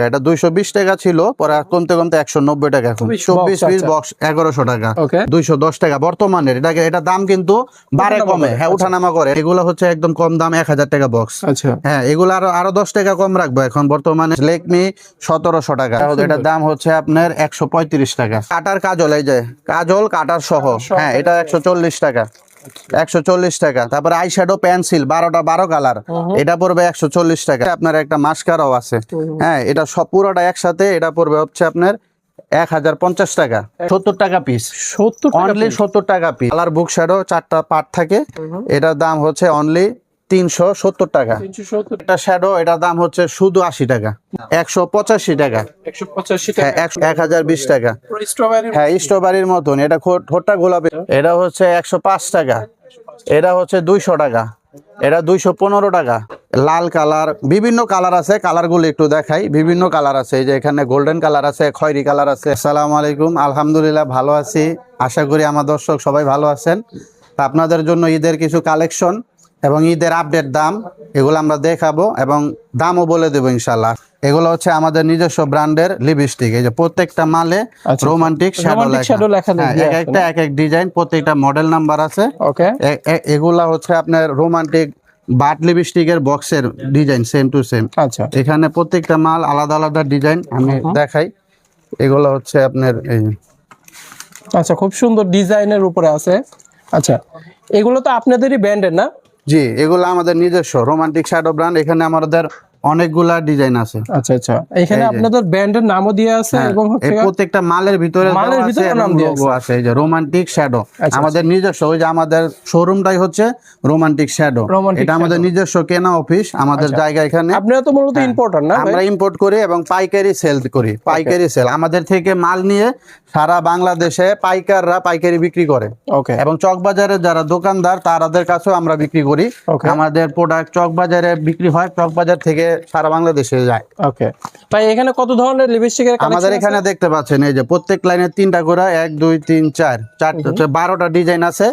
এটা 220 টাকা ছিল, পরে কমতে কমতে 190 টাকা, এখন 24 পিস বক্স 1100 টাকা, 210 টাকা বর্তমানের। এটা দাম কিন্তু বাড়ে কমে, হ্যাঁ উঠানামা করে। এগুলো হচ্ছে একদম কম দাম, 1000 টাকা বক্স। হ্যাঁ এগুলো আরো 10 টাকা কম রাখবো এখন বর্তমানে। লেকমি 1700 টাকা, এটার দাম হচ্ছে আপনার 135 টাকা। কাটার কাজল, এই যে কাজল কাটার সহ, হ্যাঁ এটা 140 টাকা, 140 টাকা। তারপরে আই শ্যাডো পেন্সিল 12 কালার, এটা পড়বে 140 টাকা। আপনার একটা মাস্কারাও আছে, হ্যাঁ এটা সব পুরোটা একসাথে, এটা পড়বে হচ্ছে আপনার 1050 টাকা, 70 টাকা পিস, 70 টাকা পিস। কালার বুক শ্যাডো 4টা পার্ট থাকে, এটার দাম হচ্ছে অনলি 370 টাকা। একটা শ্যাডো, এটার দাম হচ্ছে শুধু 80 টাকা, 185 টাকা, 1020 টাকা। হ্যাঁ স্ট্রবেরির মতন, এটা ঠোঁটটা গোলাপি, এটা হচ্ছে 105 টাকা, এটা হচ্ছে 200 টাকা, এটা 215 টাকা। লাল কালার, বিভিন্ন কালার আছে, কালার গুলো একটু দেখাই। বিভিন্ন কালার আছে, এই যে এখানে গোল্ডেন কালার আছে, খয়েরি কালার আছে। আসসালামু আলাইকুম, আলহামদুলিল্লাহ ভালো আছি, আশা করি আমার দর্শক সবাই ভালো আছেন। আপনাদের জন্য ঈদের কিছু কালেকশন এবং ঈদের আপডেট দাম, এগুলো আমরা দেখাবো এবং দামও বলে দেবো ইনশাল্লাহ। এগুলো হচ্ছে আমাদের নিজস্ব ব্র্যান্ডের লিপস্টিক, এই যে প্রত্যেকটা মালে রোমান্টিক শ্যাডো লেখা, এক এক ডিজাইন, প্রত্যেকটা মডেল নাম্বার আছে। এগুলা হচ্ছে আপনার রোমান্টিক বাট লিপস্টিকের বক্সের ডিজাইন, সেম টু সেম। এখানে প্রত্যেকটা মাল আলাদা আলাদা ডিজাইন, আমি দেখাই। এগুলো হচ্ছে আপনার এই, আচ্ছা খুব সুন্দর ডিজাইনের উপরে আছে। আচ্ছা এগুলো তো আপনাদেরই ব্র্যান্ডের না? জি এগুলো আমাদের নিজস্ব রোমান্টিক শ্যাডো ব্র্যান্ড। এখানে আমাদের অনেকগুলা ডিজাইন আছে। আচ্ছা আচ্ছা, এখানে আপনাদের ব্র্যান্ডের নামও দেয়া আছে এবং হচ্ছে প্রত্যেকটা মালের ভিতরে নাম লোগো আছে। এই যে রোমান্টিক শ্যাডো আমাদের নিজস্ব, ওই যে আমাদের শোরুমটাই হচ্ছে রোমান্টিক শ্যাডো, এটা আমাদের নিজস্ব কেনা অফিস, আমাদের জায়গা এখানে। আপনারা তো মূলত ইম্পোর্টার না? আমরা ইম্পোর্ট করি এবং পাইকারি সেল করি, পাইকারি সেল। আমাদের থেকে মাল নিয়ে সারা বাংলাদেশে পাইকাররা পাইকারি বিক্রি করে, এবং চকবাজারের যারা দোকানদার তাদের কাছেও আমরা বিক্রি করি। আমাদের প্রোডাক্ট চকবাজারে বিক্রি হয়, চকবাজার থেকে সারা বাংলাদেশে যায়। ওকে ভাই, এখানে কত ধরনের লিপস্টিকের কালেকশন আমাদের এখানে দেখতে পাচ্ছেন? এই যে প্রত্যেক লাইনে 3টা করে, 1 2 3 4 12টা ডিজাইন আছে।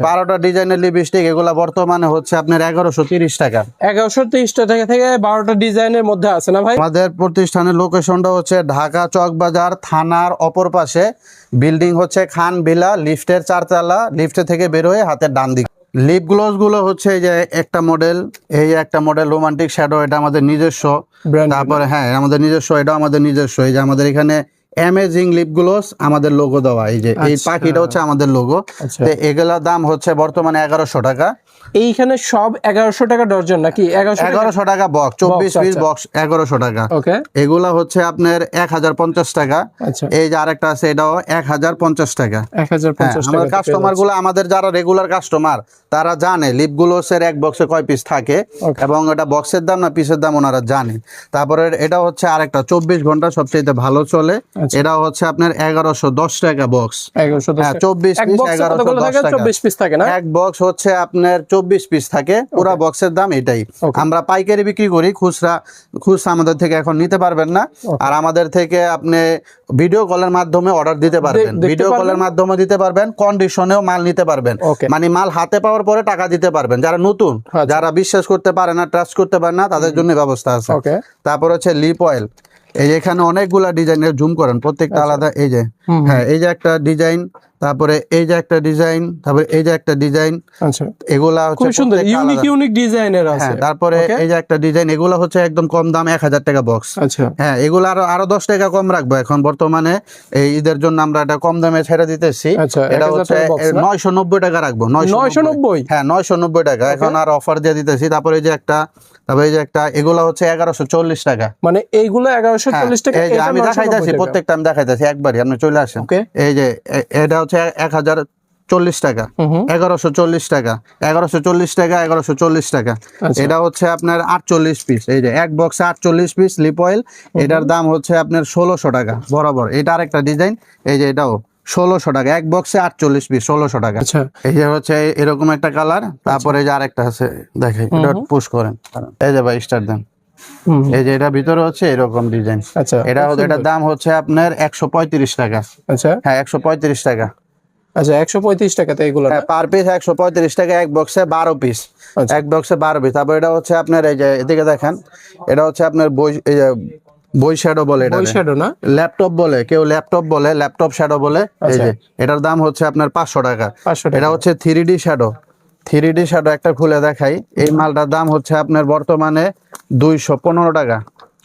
12টা ডিজাইনের লিপস্টিক, এগুলা বর্তমানে হচ্ছে আপনার 1130 টাকা। 1130 টাকা থেকে 12টা ডিজাইনের মধ্যে আছে না ভাই? আমাদের প্রতিষ্ঠানের লোকেশনটা হচ্ছে ঢাকা চকবাজার থানার অপর পাশে, বিল্ডিং হচ্ছে খান বিলা, লিফটের 4তলা, লিফটে থেকে বের হয়ে হাতের ডান দিকে। লিপ গ্লোস গুলো হচ্ছে এই যে একটা মডেল, এই একটা মডেল রোমান্টিক শ্যাডো, এটা আমাদের নিজস্ব। তারপরে হ্যাঁ আমাদের নিজস্ব, এটা আমাদের নিজস্ব। এই যে আমাদের এখানে অ্যামেজিং লিপ গ্লোস, আমাদের লোগো দেওয়া, এই যে এই পাখিটা হচ্ছে আমাদের লোগো। এগুলোর দাম হচ্ছে বর্তমানে 1100 টাকা। এইখানে সব 1100 টাকা ডজন নাকি? 1100 টাকা বক্স, 24 পিস বক্স 1100 টাকা। এগুলা হচ্ছে আপনার 1050 টাকা। এই যে আরেকটা আছে, এটাও 1050 টাকা। 1050 টাকা। আমাদের কাস্টমার গুলো, আমাদের যারা রেগুলার কাস্টমার, তারা জানে লিপ গ্লোসের এক বক্সে কয় পিস থাকে এবং এটা বক্সের দাম না পিসের দাম ওনারা জানে। তারপরে এটা হচ্ছে আরেকটা 24 ঘন্টা সবচেয়ে ভালো চলে, এটা হচ্ছে আপনার 1110 টাকা বক্স। 24 পিস 1110 টাকা, 24 পিস থাকে না? এক বক্স হচ্ছে আপনার 24 পিস থাকে, পুরো বক্সের দাম এটাই। আমরা পাইকারি বিক্রি করি, খুচরা আমাদের থেকে এখন নিতে পারবেন না। আর আমাদের থেকে আপনি ভিডিও কলের মাধ্যমে অর্ডার দিতে পারবেন, ভিডিও কলের মাধ্যমে দিতে পারবেন, কন্ডিশনেও মাল নিতে পারবেন, মানে মাল হাতে পাওয়ার পরে টাকা দিতে পারবেন। যারা নতুন, যারা বিশ্বাস করতে পারে না, ট্রাস্ট করতে পারে না, তাদের জন্য ব্যবস্থা আছে। তারপর হচ্ছে লিপ অয়েল, এই যে এখানে অনেকগুলা ডিজাইনের, জুম করেন প্রত্যেকটা আলাদা। এই যে হ্যাঁ এই যে একটা ডিজাইন, তারপরে এই যে একটা ডিজাইন, তারপরে এই যে একটা ডিজাইন। এগুলা হচ্ছে খুব সুন্দর ইউনিক ডিজাইনের আছে। তারপরে এই যে একটা ডিজাইন, এগুলা হচ্ছে একদম কম দাম, 1000 টাকা বক্স। হ্যাঁ এগুলা আরো 10 টাকা কম রাখবো এখন বর্তমানে, এই ঈদের জন্য আমরা এটা কম দামে ছেড়ে দিতেছি। এটা হচ্ছে 990 টাকা রাখবো। 990? হ্যাঁ 990 টাকা এখন আর অফার দিয়ে দিতেছি। তারপরে এই যে একটা, তারপরে এই যে একটা, এগুলা হচ্ছে 1140 টাকা। মানে এইগুলো 1140 টাকা। আমি দেখাইতেছি প্রত্যেকটা, আমি দেখাইতেছি একবারই, আপনি চলে আসেন। এই যে এটা হচ্ছে 1040 টাকা, 1140 টাকা, 1140 টাকা, 1140 টাকা। এটা হচ্ছে আপনার 48 পিস, এই যে এক বক্সে 48 পিস লিপ অয়েল। এটার দাম হচ্ছে আপনার 1600 টাকা বরাবর। এটা আরেকটা ডিজাইন, এই যে এটাও 1600 টাকা, এক বক্সে 48 পিস 1600 টাকা। এই যে হচ্ছে এরকম একটা কালার। তারপরে এই যে আরেকটা আছে, দেখেন এটা পুশ করেন, এই যে ভাই স্টার্ট দেন। এই যে এটা ভিতরে হচ্ছে এরকম ডিজাইন। এটার দাম হচ্ছে আপনার 135 টাকা। হ্যাঁ 135 টাকা। আচ্ছা 135 টাকাতে এগুলো পার পিস 135 টাকা, এক বক্সে 12 পিস, এক বক্সে 12 পিস। তারপর এটা হচ্ছে আপনার, এই যে এদিকে দেখেন, এটা হচ্ছে আপনার বই শ্যাডো বলে, এটা বই শ্যাডো না, ল্যাপটপ বলে, কেউ ল্যাপটপ বলে, ল্যাপটপ শ্যাডো বলে। এই যে এটার দাম হচ্ছে আপনার 500 টাকা। 500 টাকা। এটা হচ্ছে 3D শ্যাডো। 3D শ্যাডো একটা খুলে দেখাই। এই মালটার দাম হচ্ছে আপনার বর্তমানে 215 টাকা।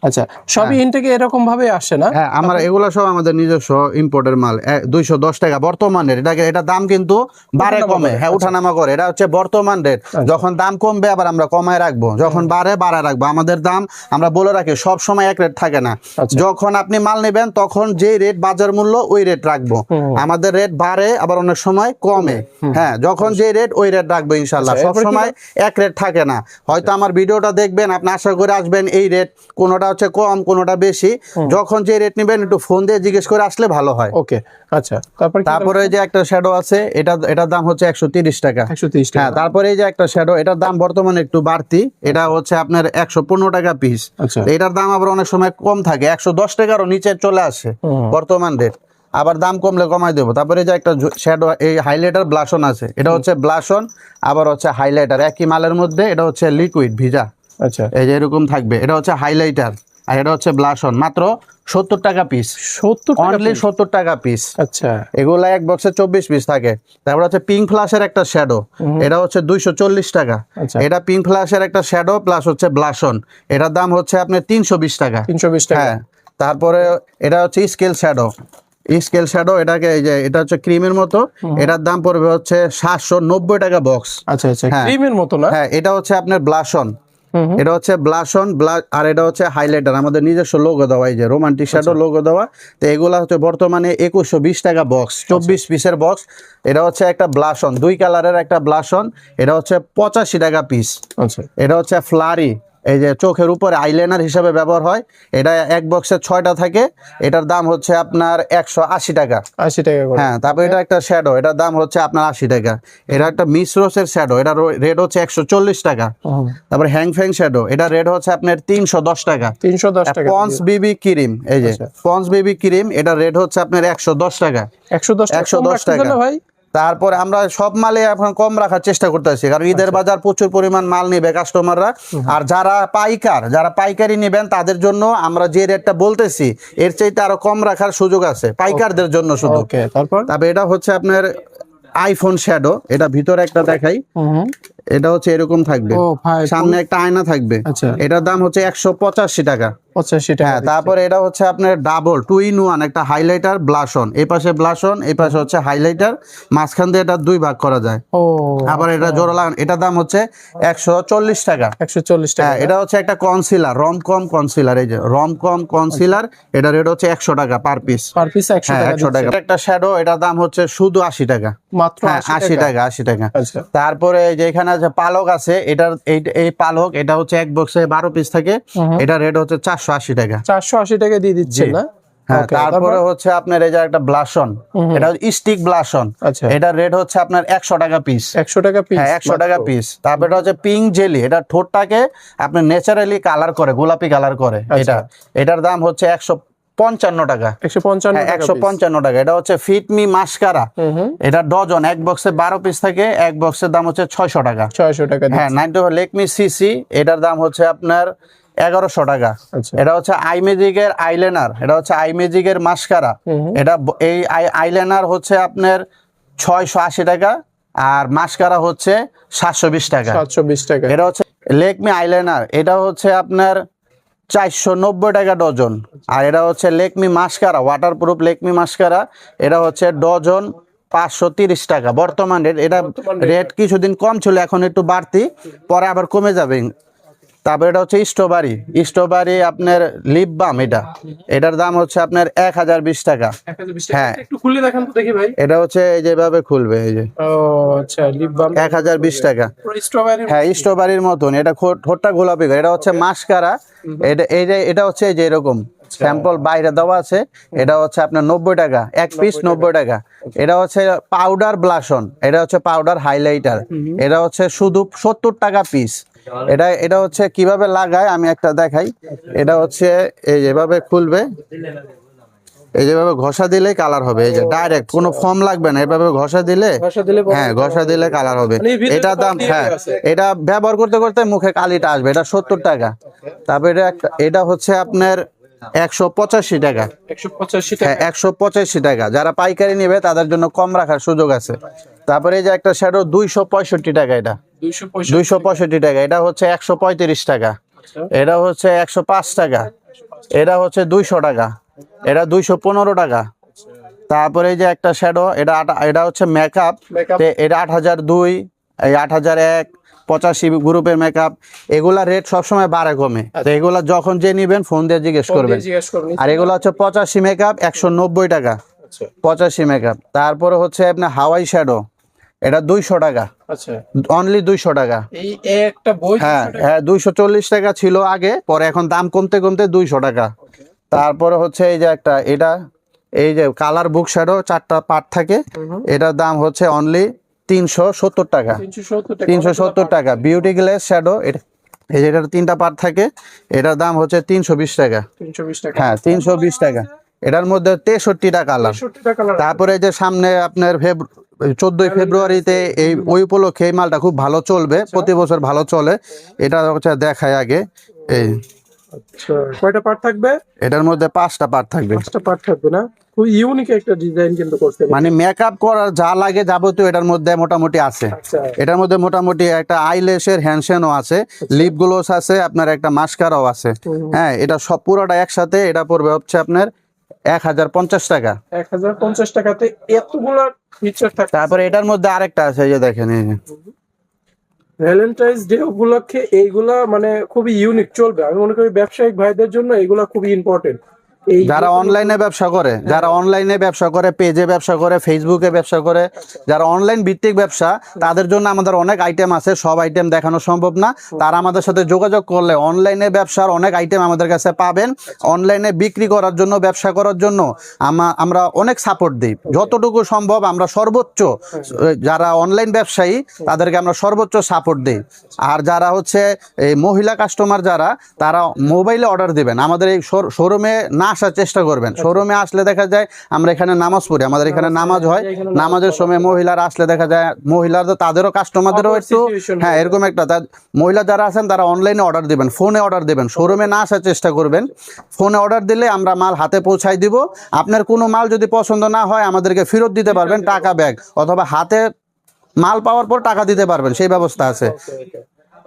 আচ্ছা, সবই ইনটেকে এরকম ভাবে আসে না? হ্যাঁ, আমরা এগুলো সব আমাদের নিজস্ব ইম্পোর্টের মাল। 210 টাকা বর্তমানের। এটা দাম কিন্তু বাড়ে কমে, হ্যাঁ উঠানামা করে। এটা হচ্ছে বর্তমান রেট। যখন দাম কমবে আবার আমরা কমায় রাখবো, যখন বাড়ায় রাখবো। আমাদের দাম আমরা বলে রাখি সব সময় এক রেট থাকে না। যখন আপনি মাল নেবেন তখন যে রেট বাজার মূল্য ওই রেট রাখবো। আমাদের রেট বাড়ে আবার অনেক সময় কমে। হ্যাঁ, যখন যে রেট ওই রেট রাখবো ইনশাল্লাহ। সব সময় এক রেট থাকে না। হয়তো আমার ভিডিওটা দেখবেন, আপনি আশা করে আসবেন এই রেট, কোনোটা হচ্ছে কম, কোনোটা বেশি। যখন যে রেট নেবেন একটু ফোন দিয়ে জিজ্ঞেস করে আসলে ভালো হয়। ওকে, আচ্ছা। তারপরে এই যে একটা শ্যাডো আছে, এটার দাম হচ্ছে 130 টাকা। 130 টাকা। হ্যাঁ, তারপরে এই যে একটা শ্যাডো, এটার দাম বর্তমানে একটু বাড়তি। এটা হচ্ছে আপনার 115 টাকা পিস। আচ্ছা। এটার দাম আবার অনেক সময় কম থাকে, 110 টাকারও নিচে চলে আসে বর্তমান রেট। আবার দাম কমলে কমাই দেবো। তারপরে যে একটা শ্যাডো, এই হাইলাইটার ব্লাশন আছে। এটা হচ্ছে ব্লাশন, আবার হচ্ছে হাইলাইটার, একই মালের মধ্যে। এটা হচ্ছে লিকুইড ভিজা। আচ্ছা, এই যে এরকম থাকবে। এটা হচ্ছে হাইলাইটার আর এটা হচ্ছে ব্লাশন, মাত্র 70 টাকা পিস। 70 টাকা, অনলি 70 টাকা পিস। আচ্ছা। এগুলা এক বক্সে 24 পিস থাকে। তারপর হচ্ছে পিঙ্ক ফ্লাশের একটা শ্যাডো, এটা হচ্ছে 240 টাকা। এটা পিঙ্ক ফ্লাশের একটা শ্যাডো প্লাস হচ্ছে ব্লাশন। এটার দাম হচ্ছে আপনার 320 টাকা। 320 টাকা। হ্যাঁ, তারপরে এটা হচ্ছে স্কেল শ্যাডো। স্কেল শ্যাডো, এটাকে এই যে এটা হচ্ছে ক্রিমের মতো। এটার দাম পড়বে হচ্ছে 790 টাকা বক্স। আচ্ছা আচ্ছা, ক্রিমের মতো না? হ্যাঁ, এটা হচ্ছে আপনার ব্লাশন। এটা হচ্ছে ব্লাশন, আর এটা হচ্ছে হাইলাইটার, আমাদের নিজস্ব লোগো দেওয়া, এই যে রোমান্টিক শ্যাডো লোগো দেওয়া। তো এগুলা হচ্ছে বর্তমানে 2120 টাকা বক্স, 24 পিসের বক্স। এটা হচ্ছে একটা ব্লাশন, 2 কালারের একটা ব্লাশন। এটা হচ্ছে 85 টাকা পিস। আচ্ছা। এটা হচ্ছে ফ্লারি, এই যে চোখের উপরে আইলাইনার হিসাবে ব্যবহার হয়। এটা এক বক্সে 6টা থাকে। এটার দাম হচ্ছে আপনার 180 টাকা। 80 টাকা করে। হ্যাঁ, তারপর এটা একটা শ্যাডো, এটার দাম হচ্ছে আপনার 80 টাকা। এটা একটা মিস রোসের শ্যাডো, এটা রেট হচ্ছে 140 টাকা। তারপর হ্যাংফ্যাং শ্যাডো, এটা রেট হচ্ছে আপনার 310 টাকা। 310 টাকা। পন্স বিবি ক্রিম, এই যে পন্স বিবি ক্রিম, এটা রেট হচ্ছে আপনার 110 টাকা। 110 টাকা ভাই। তারপরে আমরা সব মালে এখন কম রাখার চেষ্টা করতেছি, কারণ ঈদের বাজার প্রচুর পরিমাণ মাল নিবে কাস্টমাররা। আর যারা পাইকারি নেবেন তাদের জন্য আমরা যে রেটটা বলতেছি এর চাইতে আরো কম রাখার সুযোগ আছে পাইকারদের জন্য শুধু। তারপরে এটা হচ্ছে আপনার আইফোন শ্যাডো, এটা ভিতরে একটা দেখাই। এটা হচ্ছে এরকম থাকবে, সামনে একটা আয়না থাকবে। এটার দাম হচ্ছে 185 টাকা। 85 টাকা। হ্যাঁ, তারপরে এটা হচ্ছে আপনার ডাবল 2 in 1, একটা হাইলাইটার ব্লাশন, এই পাশে ব্লাশন, এই পাশে হচ্ছে হাইলাইটার, মাঝখান দিয়ে এটা 2 ভাগ করা যায়। আবার এটা জোড়া লাগানো, এটার দাম হচ্ছে 140 টাকা। 140 টাকা। হ্যাঁ, এটা হচ্ছে একটা কনসিলার, রমকম কনসিলার, এই যে রমকম কনসিলার, এটা রেট হচ্ছে 100 টাকা পার পিস। 100 টাকা। একটা শ্যাডো, এটার দাম হচ্ছে শুধু 80 টাকা মাত্র। 80 টাকা, 80 টাকা। তারপরে যে এখানে যে পালক আছে, এটার এই পালক, এটা হচ্ছে এক বক্সে 12 পিস থাকে। এটা রেট হচ্ছে 480 টাকা। 480 টাকা দিয়ে দিচ্ছেন না? হ্যাঁ, তারপরে হচ্ছে আপনার এই যে একটা ব্লাশন, এটা স্টিক ব্লাশন। এটা রেট হচ্ছে আপনার 100 টাকা পিস। 100 টাকা পিস। হ্যাঁ, 100 টাকা পিস। তারপরে হচ্ছে পিঙ্ক জেলি, এটা ঠোঁটটাকে আপনার ন্যাচারালি কালার করে, গোলাপি কালার করে। এটার দাম হচ্ছে 155 টাকা। 155 টাকা। এটা হচ্ছে ফিটমি মাস্কারা, এটা ডজন, এক বক্সে 12 পিস থাকে। এক বক্সের দাম হচ্ছে 600 টাকা। 600 টাকা। হ্যাঁ, 90 লেকমি সিসি, এটার দাম হচ্ছে আপনার 1100 টাকা। এটা হচ্ছে আইমেজিকের আইলাইনার, এটা হচ্ছে আইমেজিকের মাস্কারা। এটা এই আইলাইনার হচ্ছে আপনার 680 টাকা, আর মাস্কারা হচ্ছে 720 টাকা। 720 টাকা। এটা হচ্ছে লেকমি আইলাইনার, এটা হচ্ছে আপনার 490 টাকা ডজন। আর এটা হচ্ছে Lakme mascara, waterproof Lakme mascara, এটা হচ্ছে ডজন 530 টাকা বর্তমান রেট। এটা রেট কিছুদিন কম ছিল, এখন একটু বাড়তি, পরে আবার কমে যাবে। তারপরে এটা হচ্ছে স্ট্রবেরি আপনার লিপ বাম, এটার দাম হচ্ছে আপনার 1020 টাকা। হ্যাঁ, একটু খুলে দেখান তো দেখি ভাই। এটা হচ্ছে এই যেভাবে খুলবে, এই যে। ও আচ্ছা, লিপ বাম 1020 টাকা। হ্যাঁ, স্ট্রবেরির মতন, এটা ঠোঁটটা গোলাপি। এটা হচ্ছে মাস্কারা, এটা হচ্ছে এই যে এরকম স্যাম্পল বাইরে দেওয়া আছে। এটা হচ্ছে আপনার 90 টাকা এক পিস, 90 টাকা। এটা হচ্ছে পাউডার ব্লাশন, এটা হচ্ছে পাউডার হাইলাইটার, এটা হচ্ছে শুধু 70 টাকা পিস। এটা হচ্ছে কিভাবে লাগায় আমি একটা দেখাই। এটা হচ্ছে এই যেভাবে খুলবে, এই যেভাবে ঘষা দিলে কালার হবে। এই যে ডাইরেক্ট, কোনো ফর্ম লাগবে না, এভাবে ঘষা দিলে, হ্যাঁ ঘষা দিলে কালার হবে। এটার দাম, হ্যাঁ এটা ব্যবহার করতে করতে মুখে কালিটা আসবে। এটা 70 টাকা। তারপরে এটা হচ্ছে আপনার 185 টাকা। 185 হ্যাঁ, টাকা। 185 টাকা। যারা পাইকারি নেবে তাদের জন্য কম রাখার সুযোগ আছে। তারপরে এই যে একটা শ্যাডো 265 টাকা, এটা 265 265 টাকা। এটা হচ্ছে 135 টাকা। আচ্ছা। এটা হচ্ছে 105 টাকা। এটা হচ্ছে 200 টাকা। এটা 215 টাকা। তারপরে এই যে একটা শ্যাডো, এটা হচ্ছে মেকআপ, এটা 8002, এই 8001, 85 গ্রুপের মেকআপ। এগুলা রেট সবসময় বাড়ে কমে, তো এগুলা যখন যে নিবেন ফোন দিয়ে জিজ্ঞেস করবেন। আর এগুলো হচ্ছে 85 মেকআপ 190 টাকা। আচ্ছা 85 মেকআপ। তারপরে হচ্ছে আপনার হাওয়াই শ্যাডো, এটা 200 টাকা, আচ্ছা। অনলি 200 টাকা। এই একটা বই হ্যাঁ হ্যাঁ, 240 টাকা ছিল আগে, পরে এখন দাম কমতে কমতে 200 টাকা। তারপরে হচ্ছে এই যে একটা, এটা এই যে কালার বুক শ্যাডো 4টা পার্ট থাকে, এটার দাম হচ্ছে অনলি 370 টাকা। 370 টাকা। বিউটি গ্লেজ শ্যাডো, এটা এই যে এটার 3টা পার্ট থাকে, এটার দাম হচ্ছে 320 টাকা। 320 টাকা। হ্যাঁ 320 টাকা। এটার মধ্যে 63টা কালার। 63টা কালার। তারপরে যে সামনে আপনার 14 ফেব্রুয়ারিতে এই ওই উপলক্ষে এই মালটা খুব ভালো চলবে, প্রতি বছর ভালো চলে। এটা হচ্ছে দেখায় আগে, এই আচ্ছা কয়টা পার্ট থাকবে? এটার মধ্যে 5টা পার্ট থাকবে। 5টা পার্ট থাকবে না? খুব ইউনিক একটা ডিজাইন কিন্তু করতে, মানে মেকআপ করার যা লাগে যাবতীয় এটার মধ্যে মোটামুটি আছে। আচ্ছা এটার মধ্যে মোটামুটি একটা আইল্যাশের হ্যান্ডশেনও আছে, লিপ গ্লোস আছে, আপনার একটা মাস্কারাও আছে। হ্যাঁ, এটা সব পুরোটা একসাথে এটা পড়বে হচ্ছে আপনার 1050 টাকা। 1050 টাকাতে এতগুলা ফিচার থাকে। তারপরে এটার মধ্যে আরেকটা আছে, এই যে দেখেন, এই যে ভ্যালেন্টাইন্স ডে উপলক্ষে এইগুলা মানে খুবই ইউনিক চলবে। আমি মনে করি ব্যবসায়িক ভাইদের জন্য এগুলা খুবই ইম্পর্টেন্ট। যারা অনলাইনে ব্যবসা করে, যারা অনলাইনে ব্যবসা করে, পেজে ব্যবসা করে, ফেসবুকে ব্যবসা করে, যারা অনলাইন ভিত্তিক ব্যবসা, তাদের জন্য আমাদের অনেক আইটেম আছে। সব আইটেম দেখানো সম্ভব না। তারা আমাদের সাথে যোগাযোগ করলে অনলাইনে ব্যবসার অনেক আইটেম আমাদের কাছে পাবেন। অনলাইনে বিক্রি করার জন্য, ব্যবসা করার জন্য আমরা অনেক সাপোর্ট দিই। যতটুকু সম্ভব আমরা সর্বোচ্চ, যারা অনলাইন ব্যবসায়ী তাদেরকে আমরা সর্বোচ্চ সাপোর্ট দিই। আর যারা হচ্ছে এই মহিলা কাস্টমার, যারা তারা মোবাইলে অর্ডার দিবেন, আমাদের এই শোরুমে না আসার চেষ্টা করবেন। শোরুমে আসলে দেখা যায় আমরা এখানে নামাজ পড়ি, আমাদের এখানে নামাজ হয়, নামাজের সময় মহিলারা আসলে দেখা যায়, মহিলাদের তাদেরও কাস্টমারদেরও একটু হ্যাঁ এরকম একটা, মহিলা যারা আছেন তারা অনলাইনে অর্ডার দিবেন, ফোনে অর্ডার দিবেন, শোরুমে না আসার চেষ্টা করবেন। ফোনে অর্ডার দিলে আমরা মাল হাতে পৌঁছাই দিব। আপনার কোনো মাল যদি পছন্দ না হয় আমাদেরকে ফেরত দিতে পারবেন, টাকা ব্যাগ, অথবা হাতে মাল পাওয়ার পর টাকা দিতে পারবেন, সেই ব্যবস্থা আছে।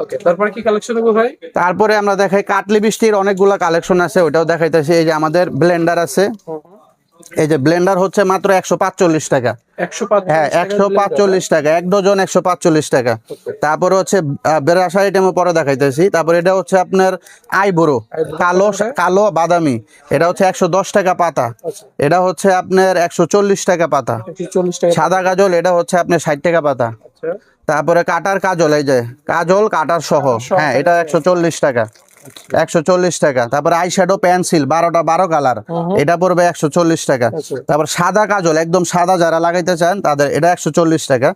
ওকে, তারপরে কি কালেকশন হবে ভাই? তারপরে আমরা দেখাই কাটলি বৃষ্টির অনেকগুলা কালেকশন আছে, ওটাও দেখাইতেছি। এই যে আমাদের ব্লেন্ডার আছে, এই যে ব্লেন্ডার হচ্ছে মাত্র 145 টাকা। হ্যাঁ 145 টাকা, 1 ডজন 145 টাকা। তারপরে হচ্ছে ব্রাশ আইটেমও পরে দেখাইতেছি। তারপরে এটা হচ্ছে আপনার আইব্রো, কালো কালো বাদামি, এটা হচ্ছে 110 টাকা পাতা। এটা হচ্ছে আপনার 140 টাকা পাতা। সাদা কাজল, এটা হচ্ছে আপনার 60 টাকা পাতা। তারপরে কাটার কাজল, এই যে কাজল কাটার সহ, হ্যাঁ এটা 140 টাকা। 140 টাকা। তারপরে আইশ্যাডো পেন্সিল 12 কালার, এটা পড়বে 140 টাকা। তারপর সাদা কাজল, একদম সাদা যারা লাগাইতে চান তাদের, এটা 140 টাকা।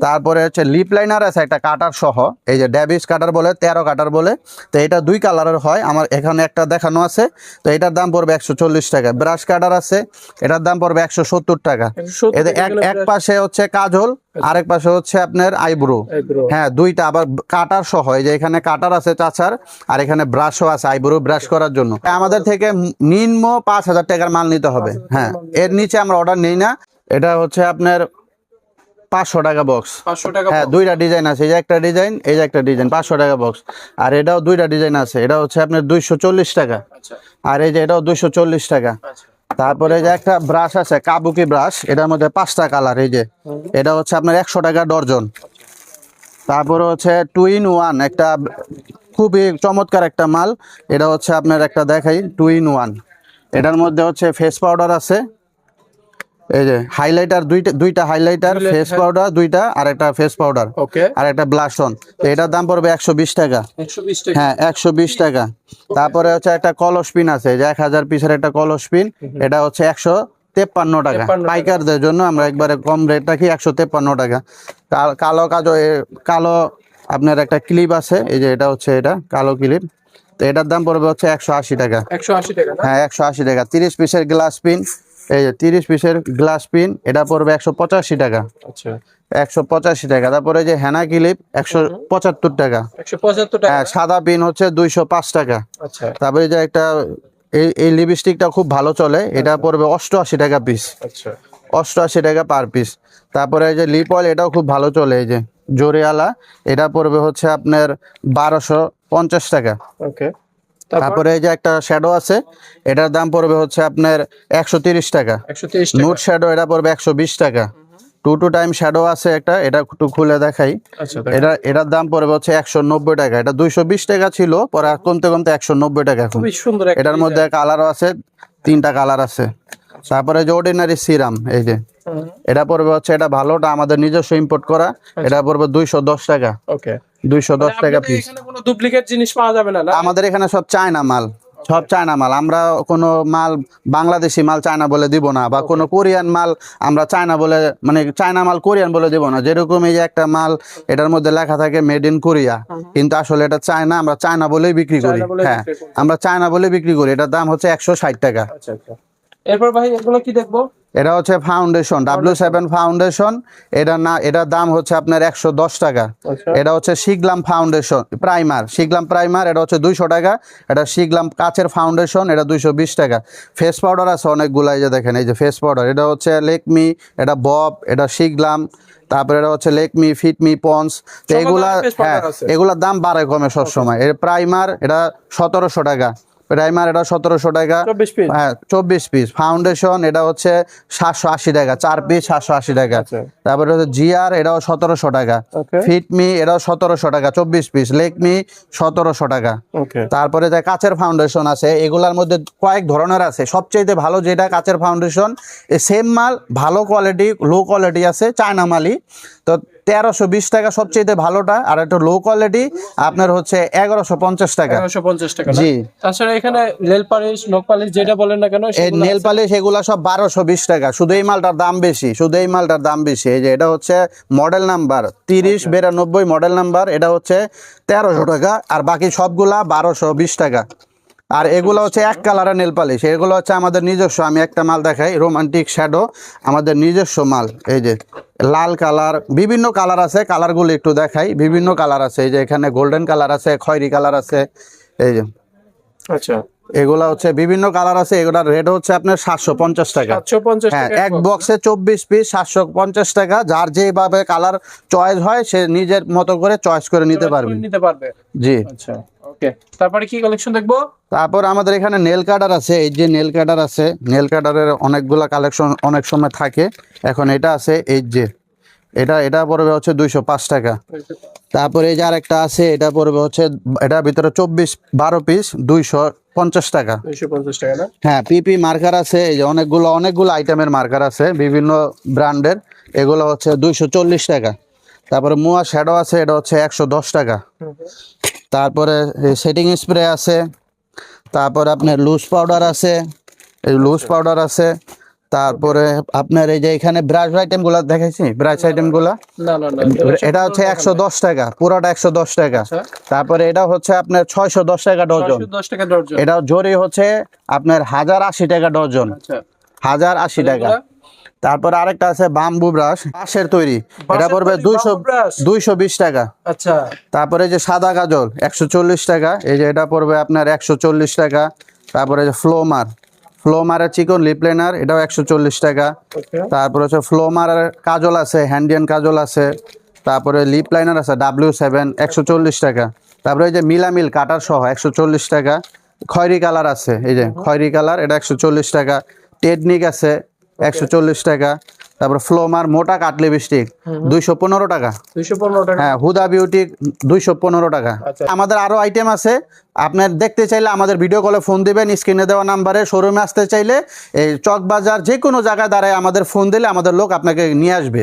তারপরে হচ্ছে লিপ লাইনার আছে একটা কাটার সহ, এই যে ড্যাবিস কাটার বলে, 13 কাটার বলে, তো এটা 2 কালারের হয়, আমার এখানে একটা দেখানো আছে, তো এটার দাম পড়বে 140 টাকা। ব্রাশ কাটার আছে, এটার দাম পড়বে 170 টাকা। এদের এক পাশে হচ্ছে কাজল, আরেক পাশে হচ্ছে আপনার আইব্রো, হ্যাঁ দুইটা আবার কাটার সহ, এই যে এখানে কাটার আছে চাচার, আর এখানে ব্রাশও আছে আইব্রো ব্রাশ করার জন্য। আমাদের থেকে নিম্ন 5000 টাকার মাল নিতে হবে, হ্যাঁ এর নিচে আমরা অর্ডার নেই না। এটা হচ্ছে আপনার 500 টাকা বক্স। 500 টাকা। হ্যাঁ 2টা ডিজাইন আছে, এই যে একটা ডিজাইন, এই যে একটা ডিজাইন, 500 টাকা বক্স। আর এটাও 2টা ডিজাইন আছে, এটা হচ্ছে আপনার 240 টাকা, আর এই যে এটাও 240 টাকা। তারপরে যে একটা ব্রাশ আছে কাবুকি ব্রাশ, এটার মধ্যে 5টা কালার, এই যে এটা হচ্ছে আপনার 100 টাকা ডর্জন। তারপরে হচ্ছে 2 in 1 একটা খুবই চমৎকার একটা মাল, এটা হচ্ছে আপনার একটা দেখাই 2 in 1। এটার মধ্যে হচ্ছে ফেস পাউডার আছে, এই যে হাইলাইটার, দুইটা হাইলাইটার, ফেস পাউডার দুইটা, আর একটা ফেস পাউডার, আর একটা ব্লাশ অন। তো এটার দাম পড়বে 120 টাকা। হ্যাঁ 120 টাকা। তারপরে হচ্ছে একটা কলস পিন আছে, যে 1000 পিসের একটা কলস পিন, এটা হচ্ছে 153 টাকা। পাইকারদের জন্য আমরা একবারে কম রেট রাখি, 153 টাকা। কালো কালো আপনার একটা ক্লিপ আছে, এই যে এটা হচ্ছে এটা কালো ক্লিপ, তো এটার দাম পড়বে হচ্ছে 180 টাকা। 180 টাকা না? হ্যাঁ 180 টাকা। 30 পিসের গ্লাস পিন, এই যে 30 পিসের গ্লাস পিন, এটা পড়বে 185 টাকা। আচ্ছা 185 টাকা। তারপরে যে হেনা ক্লিপ 175 টাকা। 175 টাকা। হ্যাঁ সাদা পিন হচ্ছে 205 টাকা। আচ্ছা তারপরে যে একটা এই লিপস্টিকটা খুব ভালো চলে, এটা পড়বে 88 টাকা পিস, আচ্ছা 88 টাকা পার পিস। তারপরে এই যে লিপ অয়েল, এটাও খুব ভালো চলে, এই যে জোরিয়ালা, এটা পড়বে হচ্ছে আপনার 1250 টাকা। ওকে, তারপরে এই যে একটা শ্যাডো আছে, এটার দাম পড়বে হচ্ছে আপনার 130 টাকা। 130 টাকা। নুট শ্যাডো এটা পড়বে 120 টাকা। টু টাইম শ্যাডো আছে একটা, এটা একটু খুলে দেখাই। আচ্ছা এটার দাম পড়বে হচ্ছে 190 টাকা। এটা 220 টাকা ছিল, পরে কমতে কমতে 190 টাকা এখন। খুবই সুন্দর একটা এটার মধ্যে কালারও আছে, 3টা কালার আছে। তারপরে যে অর্ডিনারি সিরাম, এই যে এটা পড়বে হচ্ছে, এটা ভালোটা আমাদের নিজস্ব ইম্পোর্ট করা, এটা পড়বে 210 টাকা। ওকে, 210 টাকা পিস। এখানে কোনো ডুপ্লিকেট জিনিস পাওয়া যাবে না? আমাদের এখানে সব চায়না মাল, সব চায়না মাল। আমরা কোনো মাল বাংলাদেশি মাল চায়না বলে দিব না, বা কোনো কোরিয়ান মাল আমরা চায়না বলে, মানে চায়না মাল কোরিয়ান বলে দিব না। যেরকম এই যে একটা মাল, এটার মধ্যে লেখা থাকে মেড ইন কোরিয়া, কিন্তু আসলে এটা চায়না, আমরা চায়না বলেই বিক্রি করি। হ্যাঁ, আমরা চায়না বলে বিক্রি করি। এটার দাম হচ্ছে 160 টাকা। আচ্ছা আচ্ছা, এরপর ভাই এগুলো কি দেখবো? এটা হচ্ছে ফাউন্ডেশন, W7 ফাউন্ডেশন। এটার দাম হচ্ছে আপনার 110 টাকা। এটা হচ্ছে শিগলাম ফাউন্ডেশন প্রাইমার, শিগলাম প্রাইমার, এটা হচ্ছে 200 টাকা। এটা শিগলাম কাচের ফাউন্ডেশন, এটা 220 টাকা। ফেস পাউডার আছে অনেকগুলো, এই যে দেখেন, এই যে ফেস পাউডার, এটা হচ্ছে লেকমি, এটা বব, এটা শিগলাম, তারপরে এটা হচ্ছে লেকমি, ফিটমি, পন্স। তো এগুলা, হ্যাঁ, এগুলার দাম বাড়ে কমে সবসময়। এর প্রাইমার এটা 1700 টাকা, প্রাইমার এটা 1700 টাকা। 24 পিস? হ্যাঁ, 24 পিস। ফাউন্ডেশন এটা হচ্ছে 780 টাকা, 4 পিস 780 টাকা। তারপরে হচ্ছে জিআর, এটাও 1700 টাকা। ফিটমি, এটাও 1700 টাকা, 24 পিস। লেকমি 1700 টাকা। তারপরে যে কাচের ফাউন্ডেশন আছে, এগুলার মধ্যে কয়েক ধরনের আছে। সবচেয়ে ভালো যেটা কাচের ফাউন্ডেশন, সেম মাল, ভালো কোয়ালিটি, লো কোয়ালিটি আছে, চায়না মালই। তো 1320 টাকা সবচেয়ে ভালোটা, আর একটা লো কোয়ালিটি আপনার হচ্ছে 1150 টাকা। 1150 টাকা। জি। তাছাড়া এখানে নেল পালিশ, নখ পালিশ যেটা বলেন না কেন, এই নেল পালিশ এগুলা সব 1220 টাকা। শুধু এই মালটার দাম বেশি, শুধু এই মালটার দাম বেশি। এই যে এটা হচ্ছে মডেল নাম্বার 3092 মডেল নাম্বার, এটা হচ্ছে 1300 টাকা, আর বাকি সবগুলা 1220 টাকা। আর এগুলো হচ্ছে এক কালারের নেল পালিশ, এগুলো হচ্ছে আমাদের নিজস্ব। আমি একটা মাল দেখাই, রোমান্টিক শ্যাডো, আমাদের নিজস্ব মাল। এই যে লাল কালার, বিভিন্ন কালার আছে, কালারগুলো একটু দেখাই। বিভিন্ন কালার আছে, এই যে এখানে গোল্ডেন কালার আছে, খয়েরি কালার আছে, এই যে। আচ্ছা, এগুলা হচ্ছে বিভিন্ন কালার আছে। এগুলার রেট হচ্ছে আপনার 750 টাকা। 750 হ্যাঁ, টাকা এক বক্সে 24 পিস, 750 টাকা। যার যেভাবে কালার চয়েস হয়, সে নিজের মতো করে চয়েস করে নিতে পারবে। জি। আচ্ছা, ওকে। তারপরে কি কালেকশন দেখবো? তারপর আমাদের এখানে নেল কাটার আছে, এই যে নেল কাটার আছে। নেল কাটারের অনেকগুলা কালেকশন অনেক সময় থাকে। এখন এটা আছে, এই যে এটা পড়বে হচ্ছে 205 টাকা। তারপরে এই যে আরেকটা আছে, এটা পড়বে হচ্ছে, এটার ভিতরে 12 পিস, 250 টাকা। 250 টাকা না? হ্যাঁ, পিপি মার্কার আছে, এই যে অনেকগুলো আইটেমের মার্কার আছে বিভিন্ন ব্র্যান্ডের। এগুলো হচ্ছে 240 টাকা। তারপরে মুয়া শ্যাডো আছে, এটা হচ্ছে 110 টাকা। তারপরে সেটিং স্প্রে আছে। তারপরে আপনার লুজ পাউডার আছে, এই লুজ পাউডার আছে। তারপরে আপনার এই যে এখানে ব্রাশ আইটেম গুলা দেখাইছি, ব্রাশ আইটেম গুলা, না না না, এটা হচ্ছে 110 টাকা, পুরোটা 110 টাকা। তারপরে এটা হচ্ছে আপনার 610 টাকা ডজন। 610 টাকা ডজন। এটা জরি হচ্ছে আপনার 1080 টাকা ডজন। আচ্ছা, 1080 টাকা। তারপরে আরেকটা আছে বাম্বু ব্রাশ, বাঁশের তৈরি, এটা পড়বে 220 টাকা। আচ্ছা। তারপরে যে সাদা কাজল 140 টাকা, এই যে এটা পড়বে আপনার 140 টাকা। তারপরে যে ফ্লোমারের চিকন লিপ লাইনার, এটাও 140 টাকা। তারপরে হচ্ছে ফ্লোমারের কাজল আছে, হ্যান্ডিয়ান কাজল আছে। তারপরে লিপ লাইনার আছে W7, 140 টাকা। তারপরে এই যে মিলামিল কাটার সহ 140 টাকা। খয়েরি কালার আছে, এই যে খয়েরি কালার, এটা 140 টাকা। টেকনিক আছে 140 টাকা। তারপর ফ্লোমার মোটা কাট লিপস্টিক 215 টাকা। 215 টাকা। হ্যাঁ, হুদা বিউটি 215 টাকা। আমাদের আরো আইটেম আছে, আপনার দেখতে চাইলে আমাদের ভিডিও কলে ফোন দিবেন, স্ক্রিনে দেওয়া নাম্বারে। শোরুমে আসতে চাইলে এই চকবাজার যে কোনো জায়গায় দাঁড়ায় আমাদের ফোন দিলে আমাদের লোক আপনাকে নিয়ে আসবে।